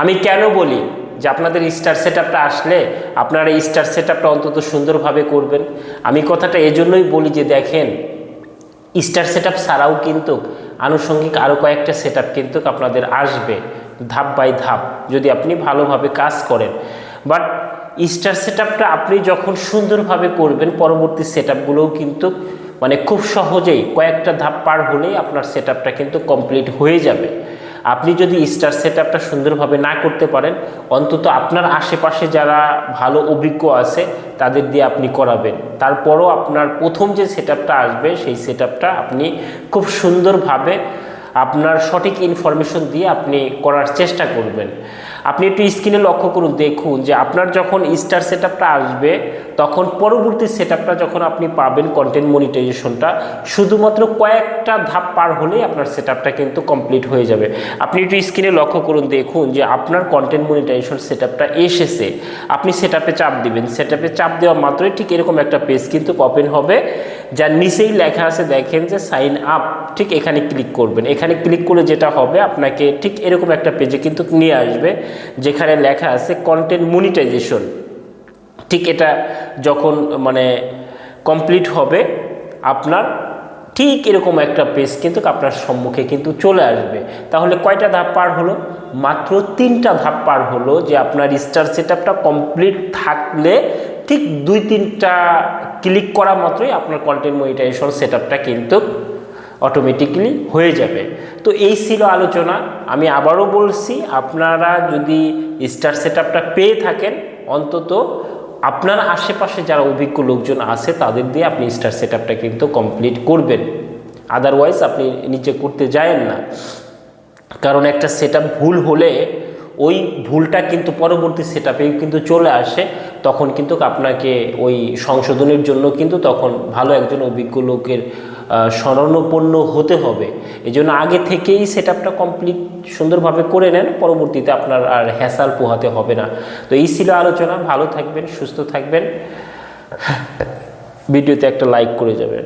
আমি কেন বলি যে আপনাদের স্টার সেটআপটা আসলে আপনারা এই স্টার সেটআপটা অন্তত সুন্দরভাবে করবেন। আমি কথাটা এজন্যই বলি যে দেখেন, স্টার সেটআপ ছাড়াও কিন্তু আনুষঙ্গিক আরও কয়েকটা সেটআপ কিন্তু আপনাদের আসবে ধাপ বাই ধাপ, যদি আপনি ভালোভাবে কাজ করেন। বাট স্টার সেটআপটা আপনি যখন সুন্দরভাবে করবেন, পরবর্তী সেটআপগুলোও কিন্তু মানে খুব সহজেই কয়েকটা ধাপ পার হলেই আপনার সেটআপটা কিন্তু কমপ্লিট হয়ে যাবে। আপনি যদি স্টার সেটআপটা সুন্দরভাবে না করতে পারেন, অন্তত আপনার আশেপাশে যারা ভালো অভিজ্ঞ আছে তাদের দিয়ে আপনি করাবেন। তারপরও আপনার প্রথম যে সেটআপটা আসবে সেই সেটআপটা আপনি খুব সুন্দরভাবে আপনার সঠিক ইনফরমেশন দিয়ে আপনি করার চেষ্টা করবেন। আপনি একটু স্ক্রিনে লক্ষ্য করুন, দেখুন যে আপনার যখন স্টার সেটআপটা আসবে তখন পরবর্তী সেটআপটা যখন আপনি পাবেন কন্টেন্ট মনিটাইজেশনটা, শুধুমাত্র কয়েকটা ধাপ পার হলেই আপনার সেটআপটা কিন্তু কমপ্লিট হয়ে যাবে। আপনি একটু স্ক্রিনে লক্ষ্য করুন, দেখুন যে আপনার কন্টেন্ট মনিটাইজেশন সেটআপটা এসেছে। আপনি সেটআপে চাপ দিবেন, সেটআপে চাপ দেওয়া মাত্রই ঠিক এরকম একটা পেজ কিন্তু ওপেন হবে, যার নিচেই লেখা আছে দেখেন যে সাইন আপ। ঠিক এখানে ক্লিক করবেন। এখানে ক্লিক করলে যেটা হবে, আপনাকে ঠিক এরকম একটা পেজে কিন্তু নিয়ে আসবে যেখানে লেখা আছে কন্টেন্ট মনিটাইজেশন। ঠিক এটা যখন মানে কমপ্লিট হবে আপনার ঠিক এরকম একটা পেজ কিন্তু আপনার সম্মুখে কিন্তু চলে আসবে। তাহলে কয়টা ধাপ পার হলো? মাত্র 3টা ধাপ পার হলো, যে আপনার স্টার সেটআপটা কমপ্লিট থাকলে ঠিক 2-3টা ক্লিক করা মাত্রই আপনার কন্টেন্ট মনিটাইজেশন সেটআপটা কিন্তু অটোমেটিক্যালি হয়ে যাবে। তো এই ছিল আলোচনা। আমি আবারও বলছি, আপনারা যদি স্টার সেটআপটা পেয়ে থাকেন, অন্তত আপনার আশেপাশে যারা অভিজ্ঞ লোকজন আছে তাদের দিয়ে আপনি স্টার সেটআপটা কিন্তু কমপ্লিট করবেন। আদারওয়াইজ আপনি নিচে করতে যায়েন না, কারণ একটা সেটআপ ভুল হলে ওই ভুলটা কিন্তু পরবর্তী সেটআপেও কিন্তু চলে আসে। তখন কিন্তু আপনাকে ওই সংশোধনের জন্য কিন্তু তখন ভালো একজন অভিজ্ঞ লোকের শরণাপন্ন হতে হবে। এই জন্য আগে থেকেই সেটআপটা কমপ্লিট সুন্দরভাবে করে নেন, পরবর্তীতে আপনার আর হ্যাসাল পোহাতে হবে না। তো এই ছিল আলোচনা। ভালো থাকবেন, সুস্থ থাকবেন, ভিডিওতে একটা লাইক করে যাবেন।